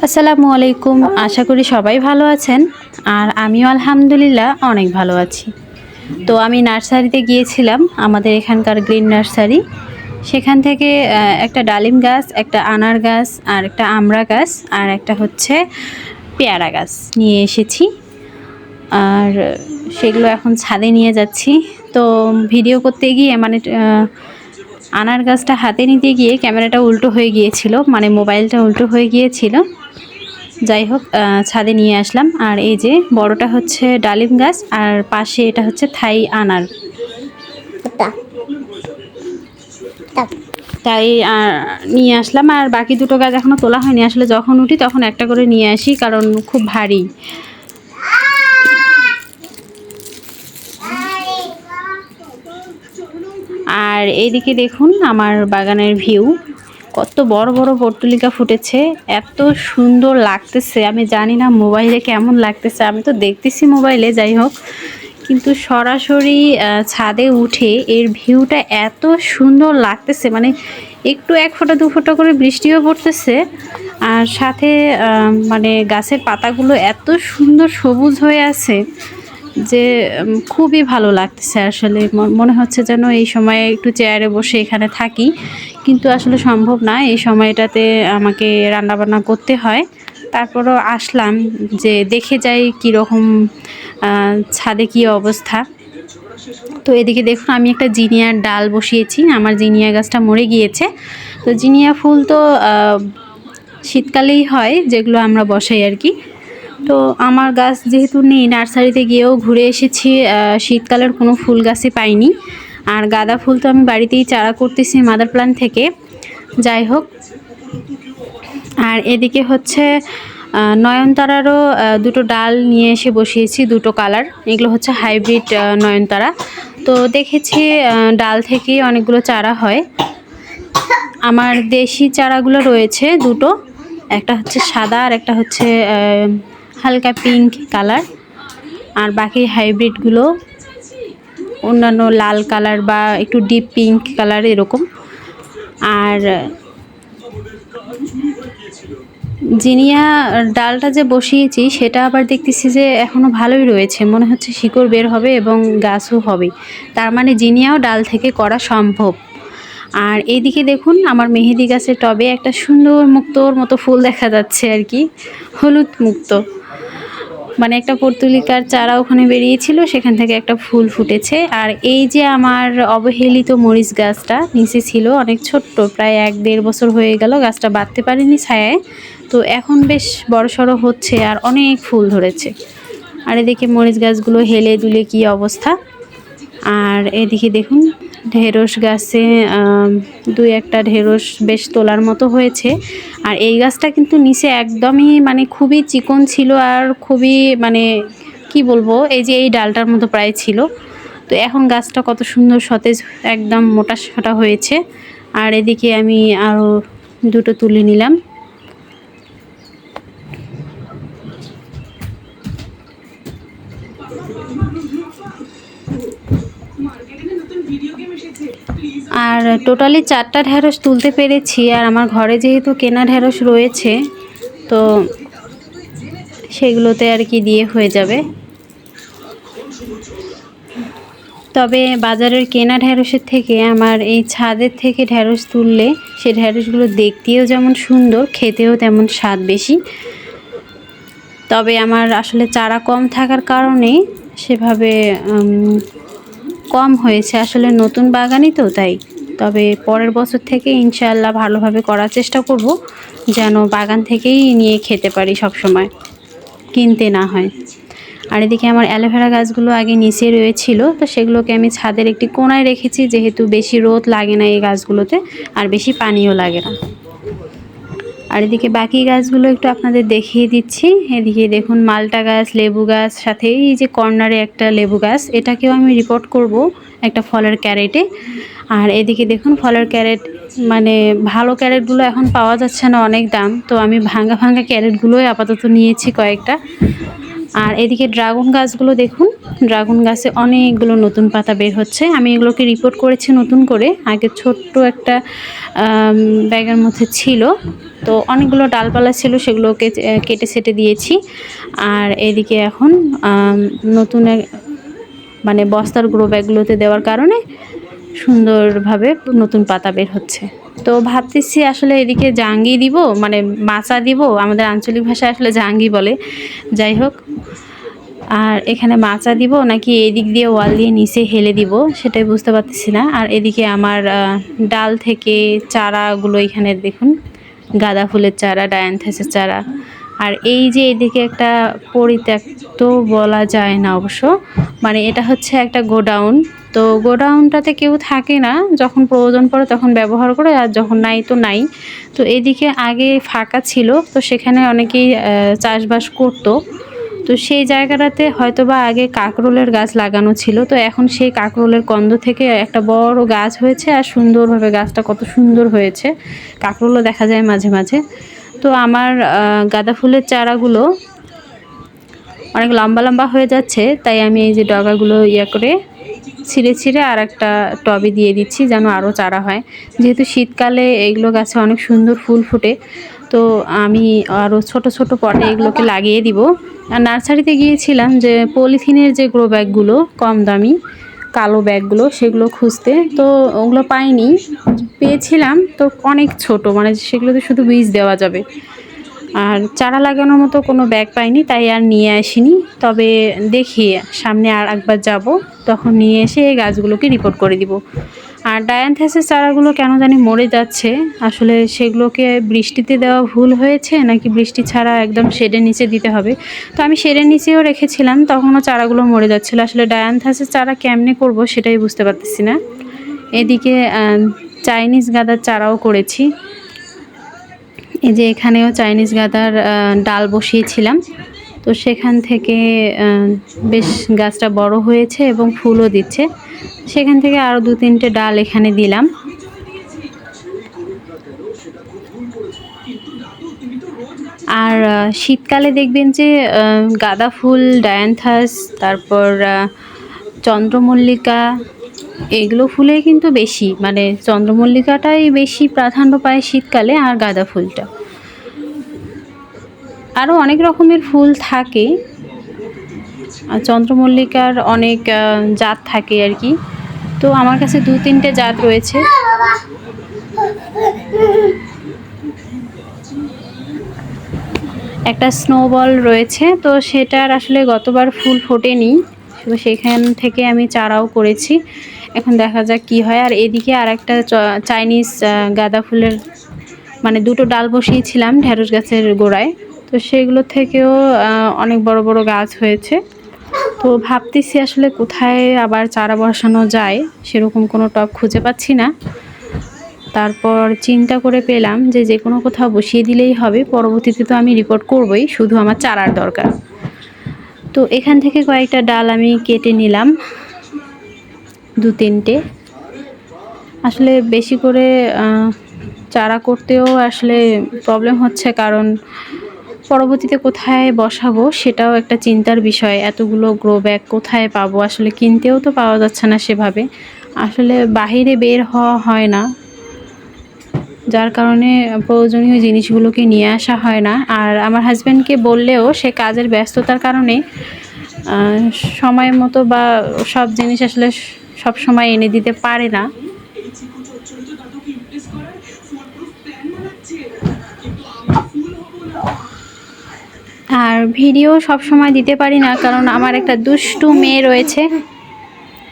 আসসালামু আলাইকুম। আশা করি সবাই ভালো আছেন আর আমিও আলহামদুলিল্লাহ অনেক ভালো আছি। তো আমি নার্সারিতে গিয়েছিলাম, আমাদের এখানকার গ্রিন নার্সারি। সেখান থেকে একটা ডালিম গাছ, একটা আনার গাছ আর একটা আমড়া গাছ আর একটা হচ্ছে পেয়ারা গাছ নিয়ে এসেছি। আর সেগুলো এখন ছাদে নিয়ে যাচ্ছি। তো ভিডিও করতে গিয়ে আনার গাছটা হাতে নিতে গিয়ে ক্যামেরাটা উল্টো হয়ে গিয়েছিল, মানে মোবাইলটা উল্টো হয়ে গিয়েছিল। যাই হোক, ছাদে নিয়ে আসলাম। আর এই যে বড়টা হচ্ছে ডালিম গাছ আর পাশে এটা হচ্ছে থাই আনার। তাই নিয়ে আসলাম। আর বাকি দুটো গাছ এখনও তোলা হয়নি, আসলে যখন উঠি তখন একটা করে নিয়ে আসি, কারণ খুব ভারী। আর এইদিকে দেখুন আমার বাগানের ভিউ, কত বড় বড় পর্তুলিকা ফুটেছে, এত সুন্দর লাগতেছে। আমি জানি না মোবাইলে কেমন লাগতেছে, আমি তো দেখতেছি মোবাইলে, যাই হোক, কিন্তু সরাসরি ছাদে উঠে এর ভিউটা এত সুন্দর লাগতেছে। মানে একটু এক ফোঁটা দু ফোঁটা করে বৃষ্টিও পড়তেছে, আর সাথে মানে গাছের পাতাগুলো এত সুন্দর সবুজ হয়ে আছে যে খুবই ভালো লাগতেছে। আসলে মনে হচ্ছে যেন এই সময়ে একটু চেয়ারে বসে এখানে থাকি, কিন্তু আসলে সম্ভব না। এই সময়টাতে আমাকে রান্নাবান্না করতে হয়। তারপরও আসলাম যে দেখে যাই কীরকম ছাদে কী অবস্থা। তো এদিকে দেখুন আমি একটা জিনিয়ার ডাল বসিয়েছি, আমার জিনিয়া গাছটা মরে গিয়েছে। তো জিনিয়া ফুল তো শীতকালেই হয়, যেগুলো আমরা বসাই আর কি। তো আমার গাছ যেহেতু নেই, নার্সারিতে গিয়েও ঘুরে এসেছি, শীতকালের কোনো ফুল গাছই পাইনি। আর গাঁদা ফুল তো আমি বাড়িতেই চারা করতেছি মাদার প্ল্যান্ট থেকে। যাই হোক, আর এদিকে হচ্ছে নয়নতারারও দুটো ডাল নিয়ে এসে বসিয়েছি, দুটো কালার। এগুলো হচ্ছে হাইব্রিড নয়নতারা। তো দেখেছি ডাল থেকেই অনেকগুলো চারা হয়। আমার দেশি চারাগুলো রয়েছে দুটো, একটা হচ্ছে সাদা আর একটা হচ্ছে হালকা পিঙ্ক কালার। আর বাকি হাইব্রিডগুলো অন্যান্য লাল কালার বা একটু ডিপ পিঙ্ক কালার এরকম। আর জিনিয়া ডালটা যে বসিয়েছি সেটা আবার দেখতেছি যে এখনও ভালোই রয়েছে, মনে হচ্ছে শিকড় বের হবে এবং গাছও হবে। তার মানে জিনিয়াও ডাল থেকে করা সম্ভব। আর এইদিকে দেখুন আমার মেহেদি গাছের টবে একটা সুন্দর মুক্তোর মতো ফুল দেখা যাচ্ছে আর কি, হলুদ মুক্ত। মানে একটা পর্তুলিকার চারা ওখানে বেরিয়েছিল, সেখান থেকে একটা ফুল ফুটেছে। আর এই যে আমার অবহেলিত মরিচ গাছটা নিচে ছিল, অনেক ছোট্ট, প্রায় 1-1.5 বছর হয়ে গেল, গাছটা বাঁধতে পারিনি ছায়ায়। তো এখন বেশ বড়সড় হচ্ছে আর অনেক ফুল ধরেছে। আর এদিকে মরিচ গাছগুলো হেলে দুলে কি অবস্থা। আর এদিকে দেখুন ঢেঁড়স গাছে 2-1টা ঢেঁড়স বেশ তোলার মতো হয়েছে। আর এই গাছটা কিন্তু নিচে একদমই মানে খুবই চিকন ছিল, আর খুবই মানে কি বলবো, এই যে এই ডালটার মতো প্রায় ছিল। তো এখন গাছটা কত সুন্দর সতেজ, একদম মোটা সোটা হয়েছে। আর এদিকে আমি আরও দুটো তুলে নিলাম। আর টোটালি 4টা ঢেঁড়স তুলতে পেরেছি। আর আমার ঘরে যেহেতু কেনা ঢেঁড়স রয়েছে, তো সেগুলোতে আর কি দিয়ে হয়ে যাবে। তবে বাজারের কেনা ঢেঁড়সের থেকে আমার এই ছাদের থেকে ঢেঁড়স তুললে সেই ঢেঁড়সগুলো দেখতেও যেমন সুন্দর, খেতেও তেমন স্বাদ বেশি। তবে আমার আসলে চারা কম থাকার কারণে সেভাবে কম হয়েছে, আসলে নতুন বাগানই তো তাই। তবে পরের বছর থেকে ইনশাআল্লাহ ভালোভাবে করার চেষ্টা করব, যেন বাগান থেকেই নিয়ে খেতে পারি, সব সময় কিনতে না হয়। আর এদিকে আমার অ্যালোভেরা গাছগুলো আগে নিচে রয়েছিল, তো সেগুলোকে আমি ছাদের একটি কোণায় রেখেছি, যেহেতু বেশি রোদ লাগে না এই গাছগুলোতে আর বেশি পানিও লাগে না। আর এদিকে বাকি গাছগুলো একটু আপনাদের দেখিয়ে দিচ্ছি। এদিকে দেখুন মালটা গাছ, লেবু গাছ, সাথে এই যে কর্নারে একটা লেবু গাছ, এটাকেও আমি রিপোর্ট করব একটা ফলের ক্যারেটে। আর এদিকে দেখুন ফলের ক্যারেট, মানে ভালো ক্যারেটগুলো এখন পাওয়া যাচ্ছে না, অনেক দাম। তো আমি ভাঙা ভাঙা ক্যারেটগুলোই আপাতত নিয়েছি কয়েকটা। আর এদিকে ড্রাগন গাছগুলো দেখুন, ড্রাগন গাছে অনেকগুলো নতুন পাতা বের হচ্ছে। আমি এগুলোকে রিপোর্ট করেছি নতুন করে। আগে ছোট্ট একটা ব্যাগের মধ্যে ছিল, তো অনেকগুলো ডালপালা ছিল, সেগুলোকে কেটে সেটে দিয়েছি। আর এদিকে এখন নতুন মানে বস্তার গ্রো ব্যাগগুলোতে দেওয়ার কারণে সুন্দরভাবে নতুন পাতা বের হচ্ছে। তো ভাবতেছি আসলে এদিকে জাঙ্গি দিব, মানে মাচা দিব, আমাদের আঞ্চলিক ভাষায় আসলে জাঙ্গি বলে, যাই হোক। আর এখানে মাচা দিব নাকি এদিক দিয়ে ওয়াল দিয়ে নিচে হেলে দিব সেটাই বুঝতে পারতেছি না। আর এদিকে আমার ডাল থেকে চারাগুলো এখানে দেখুন, গাঁদা ফুলের চারা, ডায়ান্থাসের চারা। আর এই যে এদিকে একটা পরিত্যক্ত বলা যায় না অবশ্য, মানে এটা হচ্ছে একটা গোডাউন। তো গোডাউনটাতে কেউ থাকে না, যখন প্রয়োজন পড়ে তখন ব্যবহার করে, আর যখন নাই তো নাই। তো এদিকে আগে ফাঁকা ছিল, তো সেখানে অনেকেই চাষবাস করতো। তো সেই জায়গাটাতে হয়তোবা আগে কাকরোলের গাছ লাগানো ছিল, তো এখন সেই কাকরোলের কন্দ থেকে একটা বড় গাছ হয়েছে, আর সুন্দরভাবে গাছটা কত সুন্দর হয়েছে, কাকরোলও দেখা যায় মাঝে মাঝে। তো আমার গাঁদা ফুলের চারাগুলো অনেক লম্বা লম্বা হয়ে যাচ্ছে, তাই আমি এই যে ডগাগুলো করে ছিঁড়ে ছিঁড়ে আর একটা টবে দিয়ে দিচ্ছি যেন আরও চারা হয়। যেহেতু শীতকালে এগুলো গাছে অনেক সুন্দর ফুল ফুটে, তো আমি আরও ছোট ছোট পটে এগুলোকে লাগিয়ে দিব। আর নার্সারিতে গিয়েছিলাম যে পলিথিনের যে গ্রো ব্যাগগুলো কম দামি কালো ব্যাগগুলো, সেগুলো খুঁজতে, তো ওগুলো পাইনি। পেয়েছিলাম তো অনেক ছোট, মানে সেগুলোতে শুধু বীজ দেওয়া যাবে, আর চারা লাগানোর মতো কোনো ব্যাগ পাইনি, তাই আর নিয়ে আসিনি। তবে দেখি সামনে আর একবার যাব, তখন নিয়ে এসে এই গাছগুলোকে রিপোর্ট করে দিব। আর ডায়ান্থাসের চারাগুলো কেন জানি মরে যাচ্ছে, আসলে সেগুলোকে বৃষ্টিতে দেওয়া ভুল হয়েছে নাকি বৃষ্টি ছাড়া একদম শেডের নিচে দিতে হবে। তো আমি শেডের নিচেও রেখেছিলাম, তখনও চারাগুলো মরে যাচ্ছিলো। আসলে ডায়ান্থাসের চারা কেমনে করব সেটাই বুঝতে পারতেছি না। এদিকে চাইনিজ গাঁদার চারাও করেছি। এই যে এখানেও চাইনিজ গাঁদার ডাল বসিয়েছিলাম, তো সেখান থেকে বেশ গাছটা বড় হয়েছে এবং ফুলও দিচ্ছে। সেখান থেকে আরও 2-3টে ডাল এখানে দিলাম। আর শীতকালে দেখবেন যে গাঁদা ফুল, ডায়ান্থাস, তারপর চন্দ্রমল্লিকা, এগুলো ফুলে কিন্তু বেশি, মানে চন্দ্রমল্লিকাটাই বেশি প্রাধান্য পায় শীতকালে, আর গাঁদা ফুলটা। আরও অনেক রকমের ফুল থাকে, আর চন্দ্রমল্লিকার অনেক জাত থাকে আর কি। তো আমার কাছে 2-3টে জাত রয়েছে। একটা স্নোবল রয়েছে, তো সেটার আসলে গতবার ফুল ফোটেনি, তো সেখান থেকে আমি চারাও করেছি। এখন দেখা যাক কি হয়। আর এদিকে আর একটা চাইনিজ গাঁদা ফুলের মানে 2টো ডাল বসিয়েছিলাম ঢেঁড়স গাছের গোড়ায়, তো সেগুলো থেকেও অনেক বড় বড় গাছ হয়েছে। তো ভাবতেছি আসলে কোথায় আবার চারা বসানো যায়, সেরকম কোনো টব খুঁজে পাচ্ছি না। তারপর চিন্তা করে পেলাম যে যে কোনো কোথাও বসিয়ে দিলেই হবে, পরবর্তীতে তো আমি রিপোর্ট করবই, শুধু আমার চারার দরকার। তো এখান থেকে কয়েকটা ডাল আমি কেটে নিলাম, 2-3টে। আসলে বেশি করে চারা করতেও আসলে প্রবলেম হচ্ছে, কারণ পরবর্তীতে কোথায় বসাবো সেটাও একটা চিন্তার বিষয়। এতগুলো গ্রো ব্যাগ কোথায় পাবো, আসলে কিনতেও তো পাওয়া যাচ্ছে না সেভাবে, আসলে বাহিরে বের হওয়া হয় না, যার কারণে প্রয়োজনীয় জিনিসগুলোকে নিয়ে আসা হয় না। আর আমার হাজব্যান্ডকে বললেও সে কাজের ব্যস্ততার কারণে সময় মতো বা সব জিনিস আসলে সব সময় এনে দিতে পারে না। আর ভিডিও সব সময় দিতে পারি না, কারণ আমার একটা দুষ্টু মেয়ে রয়েছে,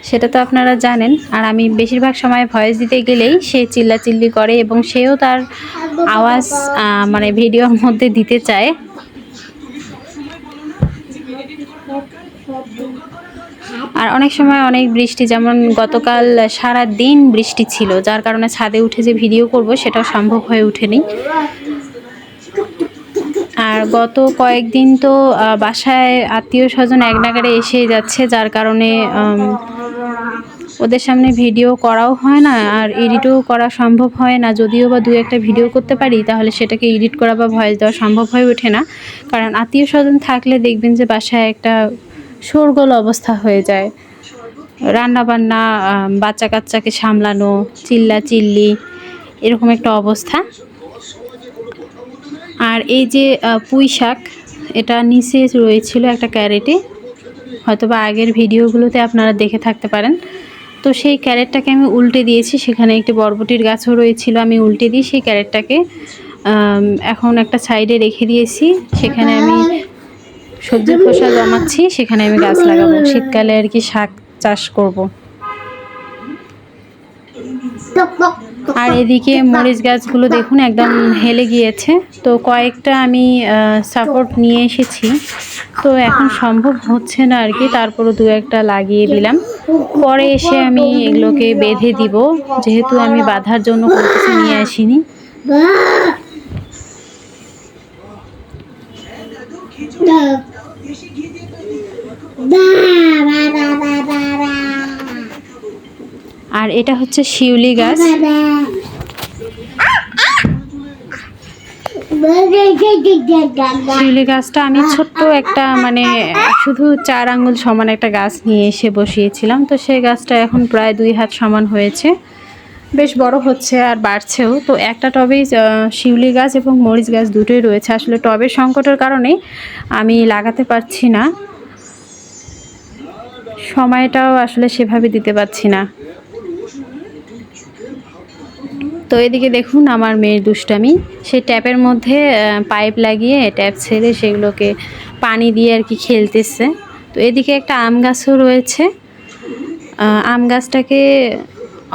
সেটা তো আপনারা জানেন। আর আমি বেশিরভাগ সময় ভয়েস দিতে গেলেই সে চিল্লাচিল্লি করে, এবং সেও তার আওয়াজ মানে ভিডিওর মধ্যে দিতে চায়। আর অনেক সময় অনেক বৃষ্টি, যেমন গতকাল সারা দিন বৃষ্টি ছিল, যার কারণে ছাদে উঠে যে ভিডিও করব সেটাও সম্ভব হয়ে ওঠেনি। আর গত কয়েকদিন তো বাসায় আত্মীয় স্বজন এক নাগাড়ে এসে যাচ্ছে, যার কারণে ওদের সামনে ভিডিও করাও হয় না, আর এডিটও করা সম্ভব হয় না। যদিও বা 2-1টা ভিডিও করতে পারি, তাহলে সেটাকে এডিট করা বা ভয়েস দেওয়া সম্ভব হয়ে ওঠে না। কারণ আত্মীয় স্বজন থাকলে দেখবেন যে বাসায় একটা শোরগোল অবস্থা হয়ে যায়। রান্নাবান্না, বাচ্চা কাচ্চাকে সামলানো, চিল্লাচিল্লি, এরকম একটা অবস্থা। আর এই যে পুঁই শাক, এটা নিচে রয়েছিল একটা ক্যারেটে, হয়তোবা আগের ভিডিওগুলোতে আপনারা দেখে থাকতে পারেন। তো সেই ক্যারেটটাকে আমি উল্টে দিয়েছি, সেখানে একটি বরবটির গাছও রয়েছিল, আমি উল্টে দিয়ে সেই ক্যারেটটাকে এখন একটা সাইডে রেখে দিয়েছি। সেখানে আমি সবজির খোসা জমাচ্ছি, সেখানে আমি গাছ লাগাবো, শীতকালে আর কি শাক চাষ করব। আর এদিকে মরিচ গাছগুলো দেখুন একদম হেলে গিয়েছে। তো কয়েকটা আমি সাপোর্ট নিয়ে এসেছি, তো এখন সম্ভব হচ্ছে না আর কি, তারপরও 2-1টা লাগিয়ে দিলাম। পরে এসে আমি এগুলোকে বেঁধে দিব, যেহেতু আমি বাঁধার জন্য কোনো কিছু নিয়ে আসিনি। আর এটা হচ্ছে শিউলি গাছ। শিউলি গাছটা আমি ছোট্ট একটা মানে শুধু 4 আঙ্গুল সমান একটা গাছ নিয়ে এসে বসিয়েছিলাম। তো সেই গাছটা এখন প্রায় 2 হাত সমান হয়েছে, বেশ বড় হচ্ছে আর বাড়ছেও। তো একটা টবেই শিউলি গাছ এবং মরিচ গাছ দুটোই রয়েছে। আসলে টবের সংকটের কারণে আমি লাগাতে পারছি না, সময়টাও আসলে সেভাবে দিতে পারছি না। তো এদিকে দেখুন আমার মেয়ের দুষ্টামি, সে ট্যাপের মধ্যে পাইপ লাগিয়ে ট্যাপ ছেড়ে সেগুলোকে পানি দিয়ে আর কি খেলতেছে। তো এদিকে একটা আম গাছও রয়েছে। আম গাছটাকে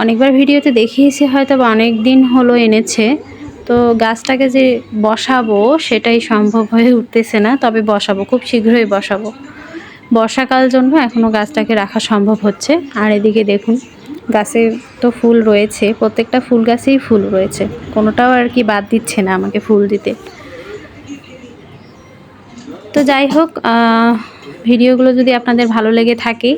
অনেকবার ভিডিওতে দেখিয়েছি, হয়তো বা অনেক দিন হলো এনেছে। তো গাছটাকে যে বসাবো সেটাই সম্ভব হয়ে উঠতেছে না, তবে বসাবো, খুব শীঘ্রই বসাবো। বর্ষাকাল জন্য এখনও গাছটাকে রাখা সম্ভব হচ্ছে। আর এদিকে দেখুন গাছে তো ফুল রয়েছে, প্রত্যেকটা ফুল গাছেই ফুল রয়েছে, কোনোটাও আর কি বাদ দিচ্ছে না আমাকে ফুল দিতে। তো যাই হোক, ভিডিওগুলো যদি আপনাদের ভালো লেগে থাকে